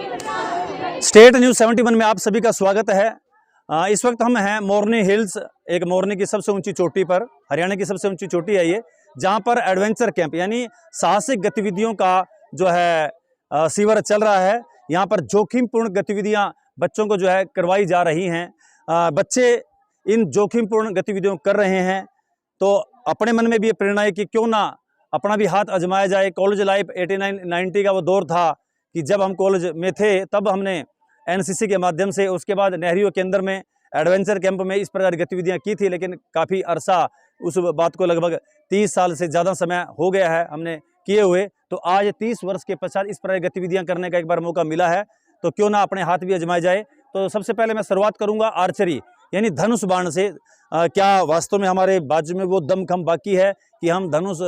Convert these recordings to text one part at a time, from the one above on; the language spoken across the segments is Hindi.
स्टेट न्यूज़ 71 में आप सभी का स्वागत है। इस वक्त हम हैं मोरनी हिल्स, एक मोरनी की सबसे ऊंची चोटी पर, हरियाणा की सबसे ऊंची चोटी है ये, जहां पर एडवेंचर कैंप यानी साहसिक गतिविधियों का जो है शिविर चल रहा है। यहां पर जोखिमपूर्ण गतिविधियां बच्चों को जो है करवाई जा रही हैं। बच्चे इन जोखिमपूर्ण गतिविधियों कर रहे हैं तो अपने मन में भी ये प्रेरणा है कि क्यों ना अपना भी हाथ आजमाया जाए। कॉलेज लाइफ 89-90 का वो दौर था कि जब हम कॉलेज में थे तब हमने एनसीसी के माध्यम से, उसके बाद नेहरू के अंदर में एडवेंचर कैंप में इस प्रकार की गतिविधियां की थी, लेकिन काफ़ी अरसा, उस बात को लगभग 30 साल से ज़्यादा समय हो गया है हमने किए हुए। तो आज 30 वर्ष के पश्चात इस प्रकार की गतिविधियां करने का एक बार मौका मिला है, तो क्यों ना अपने हाथ भी आजमाए जाए। तो सबसे पहले मैं शुरुआत करूंगा आर्चरी यानी धनुष बाण से। क्या वास्तव में हमारे बाजू में वो दमखम बाकी है कि हम धनुष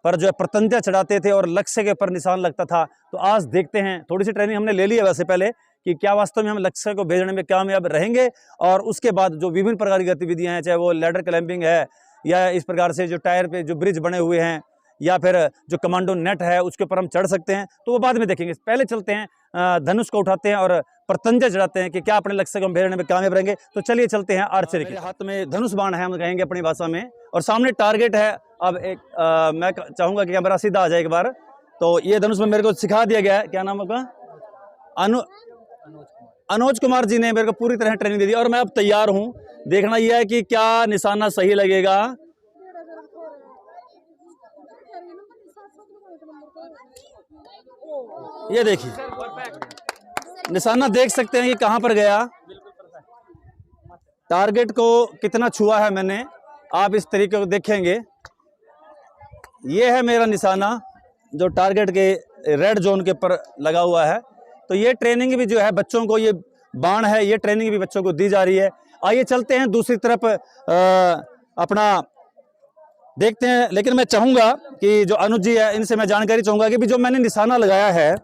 पर जो है प्रतंजा चढ़ाते थे और लक्ष्य के पर निशान लगता था। तो आज देखते हैं, थोड़ी सी ट्रेनिंग हमने ले ली है वैसे पहले, कि क्या वास्तव में हम लक्ष्य को भेजने में कामयाब रहेंगे। और उसके बाद जो विभिन्न प्रकार की गतिविधियां हैं, चाहे वो लैडर क्लाइंबिंग है या इस प्रकार से जो टायर पे जो ब्रिज बने हुए हैं या फिर जो कमांडो नेट है उसके ऊपर हम चढ़ सकते हैं, तो वो बाद में देखेंगे। पहले चलते हैं, धनुष को उठाते हैं और प्रतंजा चढ़ाते हैं कि क्या अपने लक्ष्य को भेजने में कामयाब रहेंगे। तो चलिए चलते हैं आर्चरी के। हाथ में धनुष बाण है, हम कहेंगे अपनी भाषा में, और सामने टारगेट है। अब एक मैं चाहूंगा कि कैमरा सीधा आ जाए एक बार। तो ये धनुष में मेरे को सिखा दिया गया है, क्या नाम होगा, अनुज कुमार जी ने मेरे को पूरी तरह ट्रेनिंग दे दी और मैं अब तैयार हूं। देखना यह है कि क्या निशाना सही लगेगा। ये देखिए निशाना देख सकते हैं कि कहां पर गया, टारगेट को कितना छुआ है मैंने, आप इस तरीके को देखेंगे। ये है मेरा निशाना जो टारगेट के रेड जोन के ऊपर लगा हुआ है। तो ये ट्रेनिंग भी जो है बच्चों को, ये बाण है, ये ट्रेनिंग भी बच्चों को दी जा रही है। आइए चलते हैं दूसरी तरफ, अपना देखते हैं। लेकिन मैं चाहूंगा कि जो अनुज जी है इनसे मैं जानकारी चाहूंगा कि भी जो मैंने निशाना लगाया है,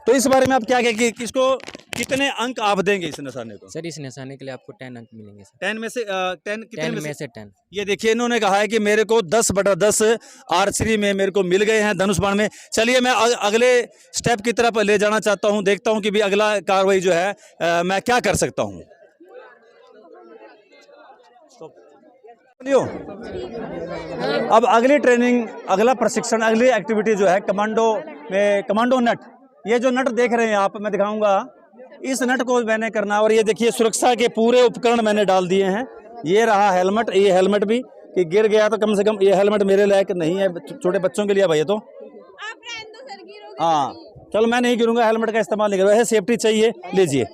तो इस बारे में आप क्या कहें कि किसको कितने अंक आप देंगे इस निशाने को? सर इस निशाने के लिए आपको 10 अंक मिलेंगे सर। 10 में से 10 कितने 10 में से 10। ये देखिए इन्होंने कहा है कि मेरे को 10/10 आर्चरी में मेरे को मिल गए हैं, धनुष बाण में। चलिए मैं अगले स्टेप की तरफ ले जाना चाहता हूं, देखता हूं कि भी अगला कार्रवाई जो है मैं क्या कर सकता हूं। अब अगली ट्रेनिंग, अगला प्रशिक्षण, अगली एक्टिविटी जो है कमांडो में, कमांडो नट। ये जो नट देख रहे हैं आप, मैं दिखाऊंगा, इस नट को मैंने करना। और ये देखिए सुरक्षा के पूरे उपकरण मैंने डाल दिए हैं। ये रहा हेलमेट, ये हेलमेट भी कि गिर गया तो कम से कम ये हेलमेट मेरे लायक नहीं है, छोटे बच्चों के लिए भाई। तो हाँ चलो मैं नहीं गिरूंगा, हेलमेट का इस्तेमाल नहीं करूँगा, सेफ्टी चाहिए। लीजिए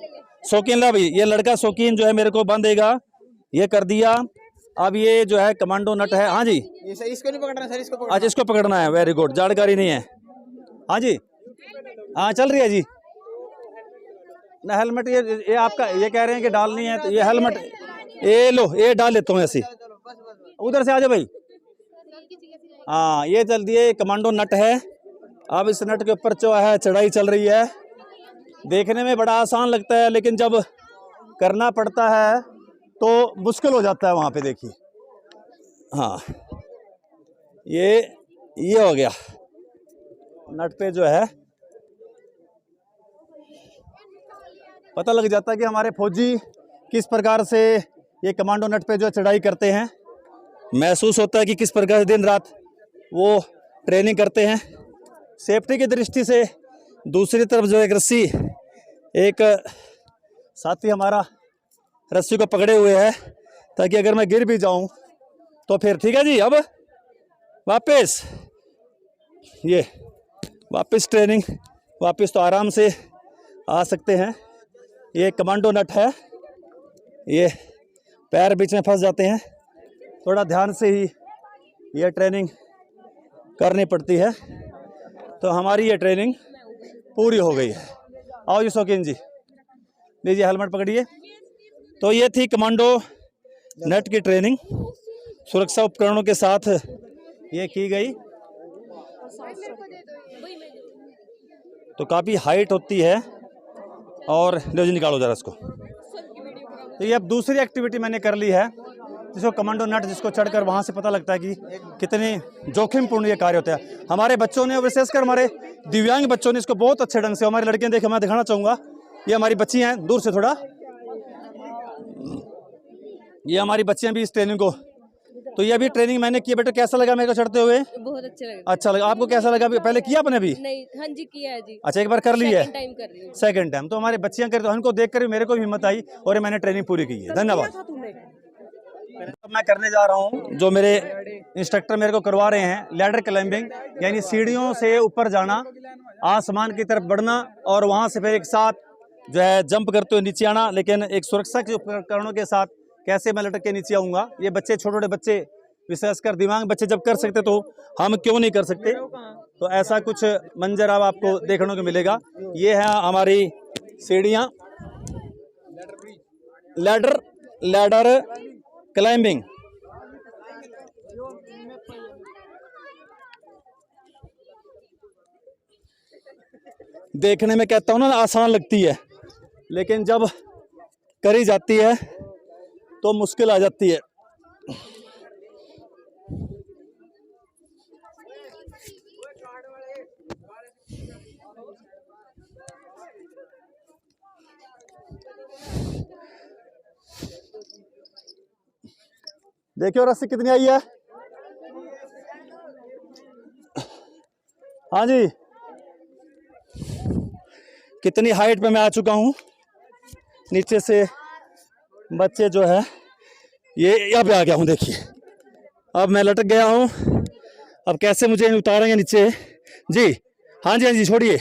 शौकीन, ला भाई, ये लड़का शौकीन जो है मेरे को बांधेगा, ये कर दिया। अब ये जो है कमांडो नट है। हाँ जी, इसको नहीं पकड़ना सर, इसको पकड़ना। अच्छा इसको पकड़ना है, वेरी गुड, जानकारी नहीं है। हाँ जी, हाँ चल रही है जी ना हेलमेट। ये आपका, ये कह रहे हैं कि डालनी है, तो ये हेलमेट, ये लो, ये डाल लेता हूँ ऐसी। उधर से आ जाओ भाई। हाँ ये चल दिए, कमांडो नट है। अब इस नट के ऊपर जो है चढ़ाई चल रही है। देखने में बड़ा आसान लगता है, लेकिन जब करना पड़ता है तो मुश्किल हो जाता है वहाँ पे। देखिए हाँ ये हो गया नट पे जो है पता लग जाता है कि हमारे फौजी किस प्रकार से ये कमांडो नट पे जो चढ़ाई करते हैं। महसूस होता है कि किस प्रकार से दिन रात वो ट्रेनिंग करते हैं। सेफ्टी की दृष्टि से दूसरी तरफ जो एक रस्सी, एक साथी हमारा रस्सी को पकड़े हुए है, ताकि अगर मैं गिर भी जाऊं तो फिर ठीक है जी। अब वापस ये वापस ट्रेनिंग, वापस तो आराम से आ सकते हैं। ये कमांडो नट है, ये पैर बीच में फंस जाते हैं, थोड़ा ध्यान से ही ये ट्रेनिंग करनी पड़ती है। तो हमारी ये ट्रेनिंग पूरी हो गई है। आओ जी शौकीन जी, लीजिए हेलमेट पकड़िए। तो ये थी कमांडो नेट की ट्रेनिंग, सुरक्षा उपकरणों के साथ ये की गई। तो काफ़ी हाइट होती है। और लो जी निकालो जरा इसको। तो ये अब दूसरी एक्टिविटी मैंने कर ली है। जिसको कमांडो नट जिसको चढ़कर वहाँ से पता लगता है कि कितने जोखिमपूर्ण ये कार्य होता है। हमारे बच्चों ने, विशेषकर हमारे दिव्यांग बच्चों ने इसको बहुत अच्छे ढंग से, हमारी लड़कियाँ देखे, मैं दिखाना चाहूँगा, ये हमारी बच्ची हैं, दूर से थोड़ा, ये हमारी बच्चियाँ भी इस ट्रेनिंग को, तो ये अभी ट्रेनिंग मैंने की। बेटा कैसा लगा मेरे को चढ़ते हुए? बहुत अच्छा लगा। अच्छा लगा। आपको कैसा लगा? पहले किया आपने भी? नहीं, हाँ जी किया है जी। अच्छा, एक बार कर ली है? टाइम कर रही हूँ। Second time. तो हमारी बच्चियां करते, उनको देखकर भी मेरे को भी हिम्मत आई और ये मैंने ट्रेनिंग पूरी की है। धन्यवाद। अब मैं करने जा रहा हूँ, जो मेरे इंस्ट्रक्टर मेरे को करवा रहे हैं, लैडर क्लाइंबिंग, यानी सीढ़ियों से ऊपर जाना, आसमान की तरफ बढ़ना और वहाँ से फिर एक साथ जो है जंप करते हुए नीचे आना, लेकिन एक सुरक्षा के उपकरणों के साथ कैसे मैं लटक के नीचे आऊँगा। ये बच्चे, छोटे छोटे बच्चे, विशेषकर दिमाग बच्चे जब कर सकते तो हम क्यों नहीं कर सकते। तो ऐसा कुछ मंजर अब आपको देखने को मिलेगा। ये है हमारी सीढ़ियाँ, लैडर क्लाइंबिंग। देखने में कहता हूँ ना आसान लगती है, लेकिन जब करी जाती है तो मुश्किल आ जाती है। देखियो रस्सी कितनी आई है। हाँ जी, कितनी हाइट पे मैं आ चुका हूँ। नीचे से बच्चे जो है ये यहाँ पे आ गया हूँ। देखिए अब मैं लटक गया हूँ। अब कैसे मुझे उतारेंगे नीचे जी? हाँ जी, हाँ जी, छोड़िए,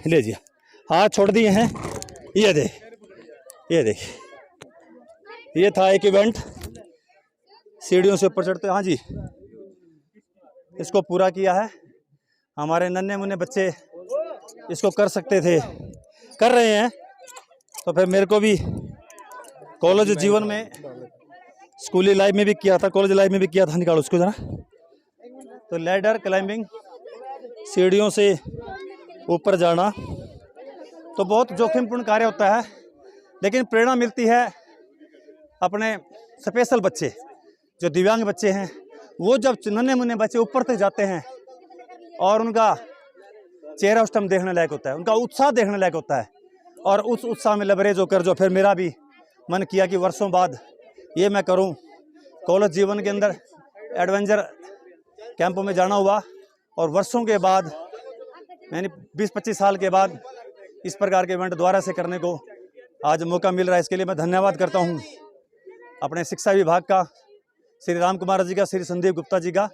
ले जी, हाथ छोड़ दिए हैं। ये देखिए, ये था एक इवेंट, सीढ़ियों से ऊपर चढ़ते। हाँ जी, इसको पूरा किया है। हमारे नन्हे मुन्ने बच्चे इसको कर सकते थे, कर रहे हैं। तो फिर मेरे को भी कॉलेज जीवन में, स्कूली लाइफ में भी किया था, कॉलेज लाइफ में भी किया था। निकालो उसको जरा। तो लैडर क्लाइंबिंग, सीढ़ियों से ऊपर जाना, तो बहुत जोखिमपूर्ण कार्य होता है, लेकिन प्रेरणा मिलती है। अपने स्पेशल बच्चे, जो दिव्यांग बच्चे हैं, वो जब नन्हे मुन्ने बच्चे ऊपर तक जाते हैं और उनका चेहरा उस टाइम देखने लायक होता है, उनका उत्साह देखने लायक होता है। और उस उत्साह में लबरेज होकर जो फिर मेरा भी मन किया कि वर्षों बाद ये मैं करूं। कॉलेज जीवन के अंदर एडवेंचर कैंपों में जाना हुआ और वर्षों के बाद, यानी 20-25 साल के बाद इस प्रकार के इवेंट दोबारा से करने को आज मौका मिल रहा है। इसके लिए मैं धन्यवाद करता हूं अपने शिक्षा विभाग का, श्री राम कुमार जी का, श्री संदीप गुप्ता जी का,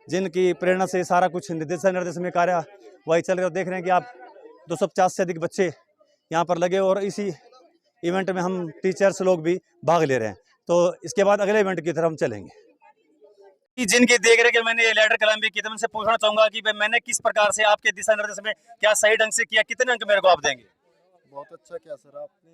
जिनकी प्रेरणा से सारा कुछ निर्देश में कार्य वही चल रहा है। देख रहे हैं कि आप 250 से अधिक बच्चे यहाँ पर लगे और इसी इवेंट में हम टीचर्स लोग भी भाग ले रहे हैं। तो इसके बाद अगले इवेंट की तरफ हम चलेंगे। जिनकी देख रहे कि मैंने ये लैडर क्लाइंबिंग की, तो मैं उनसे पूछना चाहूंगा कि मैंने किस प्रकार से आपके दिशा निर्देश में क्या सही ढंग से किया, कितने अंक मेरे को आप देंगे? बहुत अच्छा किया सर आपने,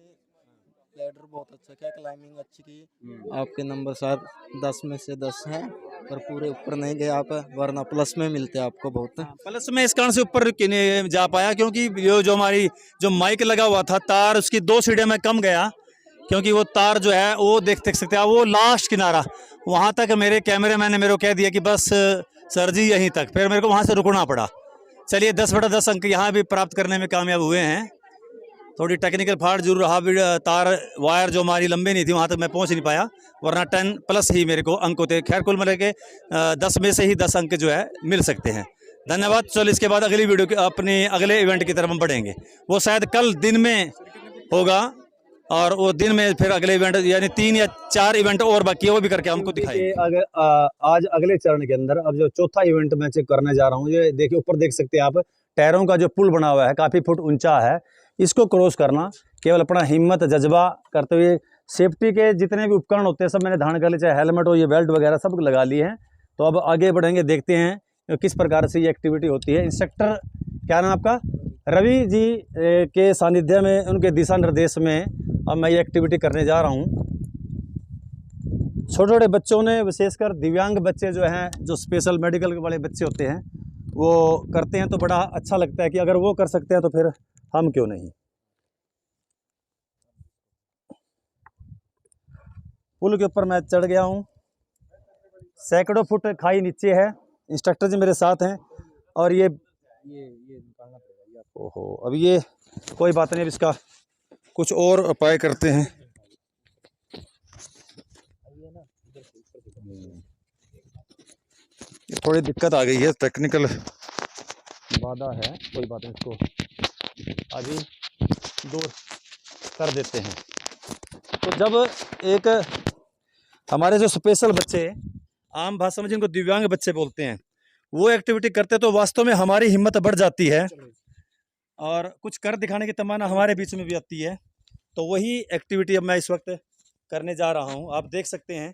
लैडर बहुत अच्छा किया, क्लाइंबिंग अच्छी की। आपके नंबर सर 10 में से 10 हैं, पर पूरे ऊपर नहीं गए आप, वरना प्लस में मिलते आपको बहुत। प्लस में इस कारण से ऊपर नहीं जा पाया क्योंकि जो हमारी जो माइक लगा हुआ था, तार उसकी 2 सीढ़ियाँ में कम गया, क्योंकि वो तार जो है वो देख सकते हैं, वो लास्ट किनारा, वहाँ तक मेरे कैमरे मैन ने मेरे को कह दिया कि बस सर जी यहीं तक, फिर मेरे को वहाँ से रुकना पड़ा। चलिए 10/10 अंक यहाँ भी प्राप्त करने में कामयाब हुए हैं। थोड़ी टेक्निकल फॉल्ट जरूर रहा, तार वायर जो हमारी लंबी नहीं थी वहाँ तक मैं पहुँच नहीं पाया, वरना 10+ ही मेरे को अंक होते। खैर कुल मिला के 10 में से ही 10 अंक जो है मिल सकते हैं। धन्यवाद। चलो इसके बाद अगली वीडियो के अपने अगले इवेंट की तरफ हम बढ़ेंगे, वो शायद कल दिन में होगा और वो दिन में फिर अगले इवेंट, यानी 3 या 4 इवेंट और बाकी है, वो भी करके हमको दिखाएंगे। आज अगले चरण के अंदर अब जो चौथा इवेंट मैं चेक करने जा रहा हूँ, ये देखिए ऊपर देख सकते हैं आप, टायरों का जो पुल बना हुआ है काफ़ी फुट ऊंचा है। इसको क्रॉस करना केवल अपना हिम्मत जज्बा करते हुए, सेफ्टी के जितने भी उपकरण होते हैं सब मैंने धारण कर लिए, चाहे हेलमेट हो, ये बेल्ट वगैरह सब लगा लिए हैं। तो अब आगे बढ़ेंगे, देखते हैं किस प्रकार से ये एक्टिविटी होती है। इंस्ट्रक्टर क्या नाम आपका? रवि जी के सानिध्य में, उनके दिशा निर्देश में अब मैं ये एक्टिविटी करने जा रहा हूँ। छोटे छोटे बच्चों ने, विशेषकर दिव्यांग बच्चे जो हैं, जो स्पेशल मेडिकल वाले बच्चे होते हैं, वो करते हैं तो बड़ा अच्छा लगता है कि अगर वो कर सकते हैं तो फिर हम क्यों नहीं। पुल के ऊपर मैं चढ़ गया हूँ। सैकड़ों फुट खाई नीचे है। इंस्ट्रक्टर जी मेरे साथ हैं और ये निकालना पड़ेगा। ओहो, अब ये कोई बात नहीं, अब इसका कुछ और उपाय करते हैं। ये थोड़ी दिक्कत आ गई है, टेक्निकल बाधा है, कोई बात नहीं, इसको अभी दूर कर देते हैं। तो जब एक हमारे जो स्पेशल बच्चे, आम भाषा में जिनको दिव्यांग बच्चे बोलते हैं, वो एक्टिविटी करते तो वास्तव में हमारी हिम्मत बढ़ जाती है और कुछ कर दिखाने की तमन्ना हमारे बीच में भी आती है। तो वही एक्टिविटी अब मैं इस वक्त करने जा रहा हूँ। आप देख सकते हैं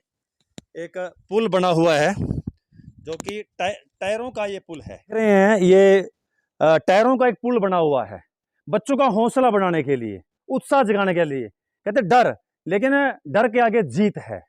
एक पुल बना हुआ है जो कि टायरों का ये पुल है। देख रहे हैं ये टायरों का एक पुल बना हुआ है बच्चों का हौसला बढ़ाने के लिए, उत्साह जगाने के लिए। कहते डर, लेकिन डर के आगे जीत है।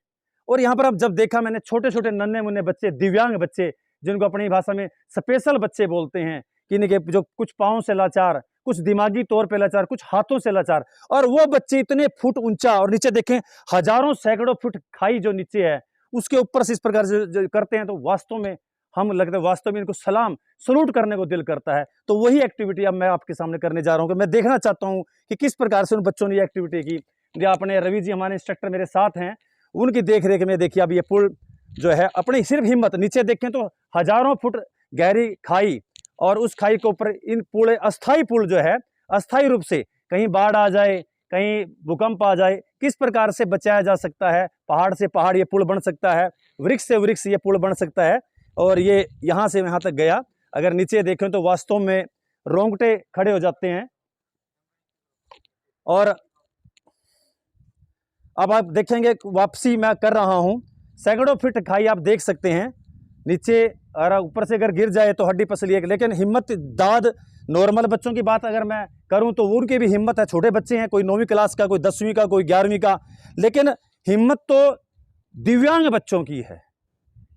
और यहाँ पर अब जब देखा मैंने छोटे छोटे नन्हे मुन्ने बच्चे, दिव्यांग बच्चे, जिनको अपनी भाषा में स्पेशल बच्चे बोलते हैं, कि इनके जो कुछ पाँव से लाचार, कुछ दिमागी तौर पे लाचार, कुछ हाथों से लाचार, और वो बच्चे इतने फुट ऊंचा, और नीचे देखें हजारों सैकड़ों फुट खाई जो नीचे है उसके ऊपर से इस प्रकार से जो करते हैं, तो वास्तव में हम लगता है वास्तव में इनको सलाम सलूट करने को दिल करता है। तो वही एक्टिविटी अब मैं आपके सामने करने जा रहा हूँ कि मैं देखना चाहता हूँ कि किस प्रकार से उन बच्चों ने ये एक्टिविटी की। जो अपने रवि जी हमारे इंस्ट्रक्टर मेरे साथ हैं, उनकी देख रेख में देखिए अब ये पुल जो है अपनी सिर्फ हिम्मत, नीचे देखें तो हजारों फुट गहरी खाई, और उस खाई के ऊपर इन पूरे अस्थाई पुल जो है, अस्थाई रूप से कहीं बाढ़ आ जाए, कहीं भूकंप आ जाए, किस प्रकार से बचाया जा सकता है। पहाड़ से पहाड़ ये पुल बन सकता है, वृक्ष से वृक्ष ये पुल बन सकता है। और ये यहाँ से यहाँ तक गया, अगर नीचे देखें तो वास्तव में रोंगटे खड़े हो जाते हैं। और अब आप देखेंगे वापसी मैं कर रहा हूँ, सैकड़ों फीट खाई आप देख सकते हैं नीचे, और ऊपर से अगर गिर जाए तो हड्डी पसली है। लेकिन हिम्मत दाद, नॉर्मल बच्चों की बात अगर मैं करूं तो उनकी भी हिम्मत है। छोटे बच्चे हैं, कोई 9वीं क्लास का, कोई 10वीं का, कोई 11वीं का, लेकिन हिम्मत तो दिव्यांग बच्चों की है।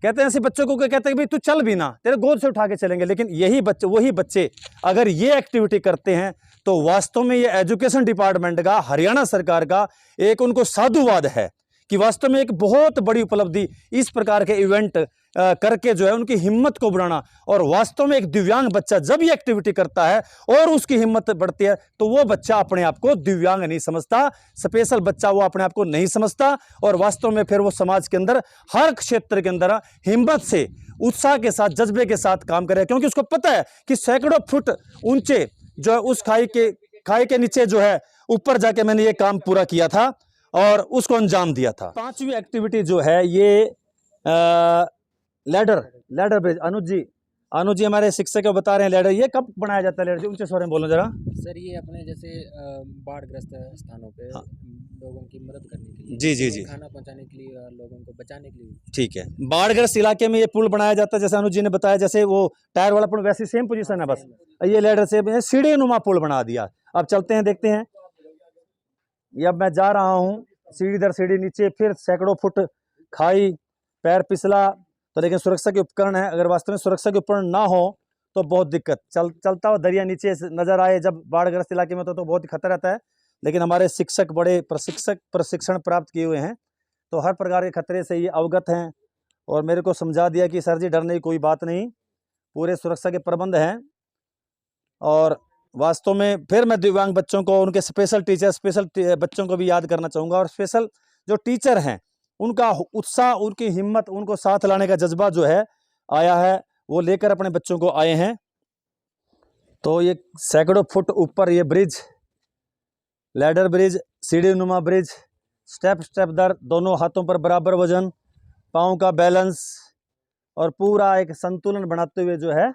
कहते हैं ऐसे बच्चों को कहते हैं भाई तू चल भी ना, तेरे गोद से उठा के चलेंगे। लेकिन यही बच्चे, वही बच्चे अगर ये एक्टिविटी करते हैं तो वास्तव में ये एजुकेशन डिपार्टमेंट का, हरियाणा सरकार का एक उनको साधुवाद है कि वास्तव में एक बहुत बड़ी उपलब्धि इस प्रकार के इवेंट करके जो है उनकी हिम्मत को बढ़ाना। और वास्तव में एक दिव्यांग बच्चा जब ये एक्टिविटी करता है और उसकी हिम्मत बढ़ती है तो वो बच्चा अपने आप को दिव्यांग नहीं समझता, स्पेशल बच्चा वो अपने आप को नहीं समझता, और वास्तव में फिर वो समाज के अंदर हर क्षेत्र के अंदर हिम्मत से, उत्साह के साथ, जज्बे के साथ काम करे, क्योंकि उसको पता है कि सैकड़ों फुट ऊंचे जो है उस खाई के नीचे जो है ऊपर जाके मैंने ये काम पूरा किया था और उसको अंजाम दिया था। 5वीं एक्टिविटी जो है ये लैडर ब्रिज। अनुज जी हमारे शिक्षक को बता रहे हैं लैडर, ये कब बनाया जाता है लैडर जी? उनसे सॉरी बोलो जरा। सर ये अपने जैसे बाढ़ग्रस्त स्थानों पे हाँ। लोगों की मदद करने के लिए, जी खाना पहुंचाने के लिए और लोगों को बचाने के लिए। ठीक है, बाढ़ग्रस्त इलाके में ये पुल बनाया जाता है, जैसे अनुज जी ने बताया, जैसे वो टायर वाला पुल वैसी सेम पोजीशन है, बस ये लैडर से सीढ़ी नुमा पुल बना दिया। अब चलते हैं, देखते हैं। ये अब मैं जा रहा हूँ सीढ़ी दर सीढ़ी नीचे, फिर सैकड़ों फुट खाई, पैर फिसला तो, लेकिन सुरक्षा के उपकरण है। अगर वास्तव में सुरक्षा के उपकरण ना हो तो बहुत दिक्कत, चलता हुआ दरिया नीचे नजर आए जब बाढ़ग्रस्त इलाके में तो बहुत ही खतरा रहता है। लेकिन हमारे शिक्षक बड़े प्रशिक्षण प्राप्त किए हुए हैं, तो हर प्रकार के खतरे से ये अवगत हैं और मेरे को समझा दिया कि सर जी डरने की कोई बात नहीं, पूरे सुरक्षा के प्रबंध हैं। और वास्तव में फिर मैं दिव्यांग बच्चों को, उनके स्पेशल बच्चों को भी याद करना चाहूँगा, और स्पेशल जो टीचर हैं उनका उत्साह, उनकी हिम्मत, उनको साथ लाने का जज्बा जो है आया है, वो लेकर अपने बच्चों को आए हैं। तो ये सैकड़ों फुट ऊपर ये ब्रिज, लैडर ब्रिज, सीढ़ी नुमा ब्रिज, स्टेप दर, दोनों हाथों पर बराबर वजन, पाँव का बैलेंस, और पूरा एक संतुलन बनाते हुए जो है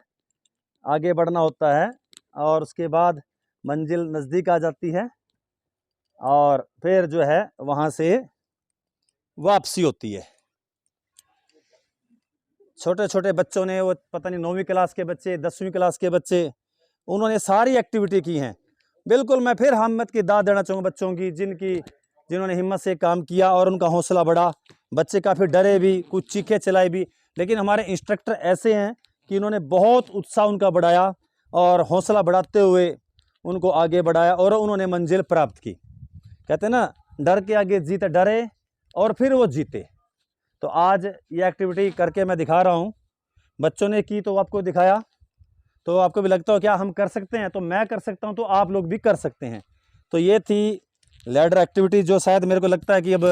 आगे बढ़ना होता है। और उसके बाद मंजिल नज़दीक आ जाती है और फिर जो है वहाँ से वापसी होती है। छोटे छोटे बच्चों ने, वो पता नहीं 9वीं क्लास के बच्चे, 10वीं क्लास के बच्चे, उन्होंने सारी एक्टिविटी की हैं। बिल्कुल मैं फिर हिम्मत की दाद देना चाहूँगा बच्चों की, जिन्होंने हिम्मत से काम किया और उनका हौसला बढ़ा। बच्चे काफ़ी डरे भी, कुछ चीखे चलाए भी, लेकिन हमारे इंस्ट्रक्टर ऐसे हैं कि इन्होंने बहुत उत्साह उनका बढ़ाया और हौसला बढ़ाते हुए उनको आगे बढ़ाया और उन्होंने मंजिल प्राप्त की। कहते हैं ना, डर के आगे जीत डरे और फिर वो जीते। तो आज ये एक्टिविटी करके मैं दिखा रहा हूँ, बच्चों ने की तो आपको दिखाया, तो आपको भी लगता हो क्या हम कर सकते हैं, तो मैं कर सकता हूँ, तो आप लोग भी कर सकते हैं। तो ये थी लैडर एक्टिविटी जो शायद मेरे को लगता है कि अब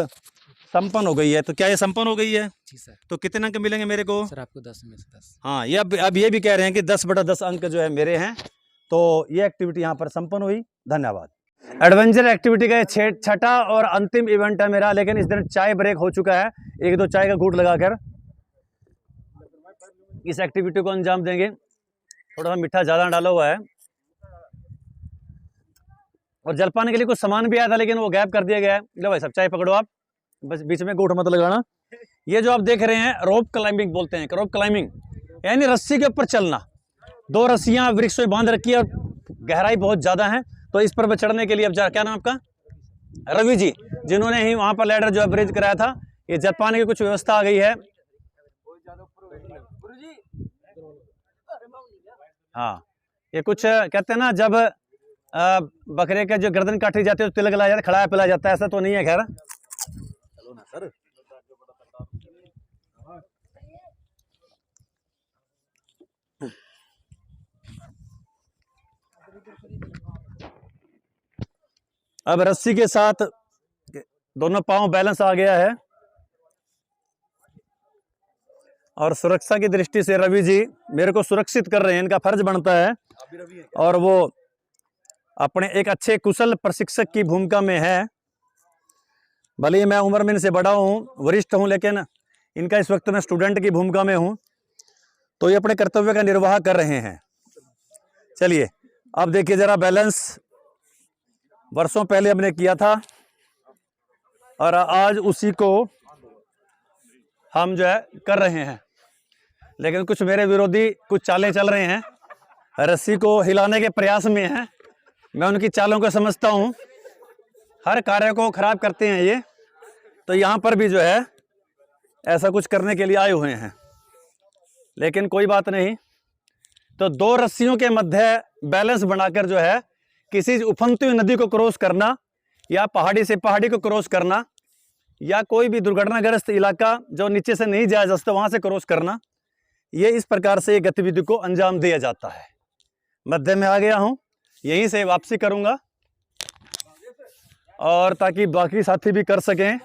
संपन्न हो गई है। तो क्या ये संपन्न हो गई है? जी सर। तो कितने अंक मिलेंगे मेरे को? सर आपको 10 में से 10। हाँ, ये अब ये भी कह रहे हैं कि 10/10 अंक जो है मेरे हैं। तो ये एक्टिविटी यहाँ पर संपन्न हुई। धन्यवाद। एडवेंचर एक्टिविटी का ये छठा और अंतिम इवेंट है मेरा, लेकिन इस दिन चाय ब्रेक हो चुका है, 1-2 चाय का घूंट लगाकर इस एक्टिविटी को अंजाम देंगे। थोड़ा सा मीठा ज़्यादा डाला हुआ है और जलपान के लिए कुछ सामान भी आया था, लेकिन वो गैप कर दिया गया है। लो भाई सब चाय पकड़ो आप, बस बीच में घूंट मत लगाना। ये जो आप देख रहे हैं रोप क्लाइंबिंग बोलते हैं, रोप क्लाइंबिंग यानी रस्सी के ऊपर चलना। 2 रस्सियाँ वृक्ष में बांध रखी है और गहराई बहुत ज़्यादा है, तो इस पर चढ़ने के लिए अब क्या नाम आपका? रवि जी, जिन्होंने ही वहाँ पर लैडर जो है ब्रिज कराया था। ये जलपान की कुछ व्यवस्था आ गई है। हाँ, ये कुछ कहते हैं ना, जब बकरे का जो गर्दन काटी जाती है तो तिलक लाया जाता है, खड़ाया पिलाया जाता है, ऐसा तो नहीं है खैर। चलो ना सर। अब रस्सी के साथ दोनों पांव बैलेंस आ गया है और सुरक्षा की दृष्टि से रवि जी मेरे को सुरक्षित कर रहे हैं, इनका फर्ज बनता है। और वो अपने एक अच्छे कुशल प्रशिक्षक की भूमिका में है। भले ही मैं उम्र में इनसे बड़ा हूँ, वरिष्ठ हूँ, लेकिन इनका इस वक्त मैं स्टूडेंट की भूमिका में हूँ, तो ये अपने कर्तव्य का निर्वाह कर रहे हैं। चलिए अब देखिए जरा, बैलेंस वर्षों पहले हमने किया था और आज उसी को हम जो है कर रहे हैं, लेकिन कुछ मेरे विरोधी कुछ चालें चल रहे हैं, रस्सी को हिलाने के प्रयास में हैं। मैं उनकी चालों को समझता हूँ, हर कार्य को खराब करते हैं ये। तो यहाँ पर भी जो है ऐसा कुछ करने के लिए आए हुए हैं, लेकिन कोई बात नहीं। तो 2 रस्सियों के मध्य बैलेंस बनाकर जो है किसी उफनती हुई नदी को क्रॉस करना, या पहाड़ी से पहाड़ी को क्रॉस करना, या कोई भी दुर्घटनाग्रस्त इलाका जो नीचे से नहीं जाया जा सकता वहाँ से क्रॉस करना, ये इस प्रकार से गतिविधि को अंजाम दिया जाता है। मध्य में आ गया हूँ, यहीं से वापसी करूँगा और ताकि बाकी साथी भी कर सकें।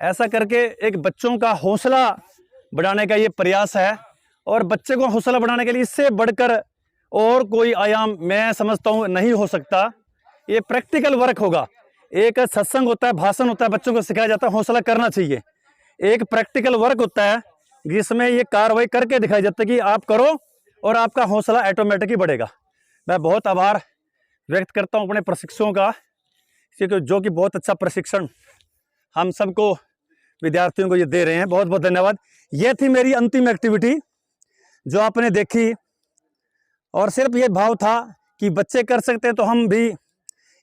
ऐसा करके एक बच्चों का हौसला बढ़ाने का ये प्रयास है, और बच्चे को हौसला बढ़ाने के लिए इससे बढ़कर और कोई आयाम मैं समझता हूँ नहीं हो सकता। ये प्रैक्टिकल वर्क होगा। एक सत्संग होता है, भाषण होता है, बच्चों को सिखाया जाता है हौसला करना चाहिए। एक प्रैक्टिकल वर्क होता है जिसमें ये कार्रवाई करके दिखाई जाता है कि आप करो और आपका हौसला ऑटोमेटिक ही बढ़ेगा। मैं बहुत आभार व्यक्त करता हूँ अपने प्रशिक्षकों का, क्योंकि जो कि बहुत अच्छा प्रशिक्षण हम सबको विद्यार्थियों को ये दे रहे हैं। बहुत बहुत धन्यवाद। ये थी मेरी अंतिम एक्टिविटी जो आपने देखी, और सिर्फ ये भाव था कि बच्चे कर सकते हैं तो हम भी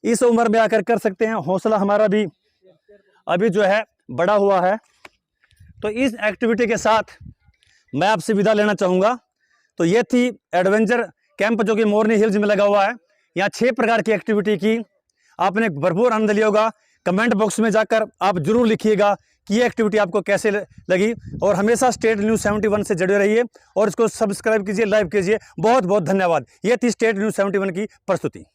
इस उम्र में आकर कर सकते हैं। हौसला हमारा भी अभी जो है बड़ा हुआ है। तो इस एक्टिविटी के साथ मैं आपसे विदा लेना चाहूँगा। तो ये थी एडवेंचर कैंप जो कि मोरनी हिल्स में लगा हुआ है। यहाँ 6 प्रकार की एक्टिविटी की आपने भरपूर आनंद लिया होगा। कमेंट बॉक्स में जाकर आप जरूर लिखिएगा कि ये एक्टिविटी आपको कैसे लगी, और हमेशा स्टेट न्यूज़ 71 से जुड़े रहिए और इसको सब्सक्राइब कीजिए, लाइक कीजिए। बहुत बहुत धन्यवाद। ये थी स्टेट न्यूज़ 71 की प्रस्तुति।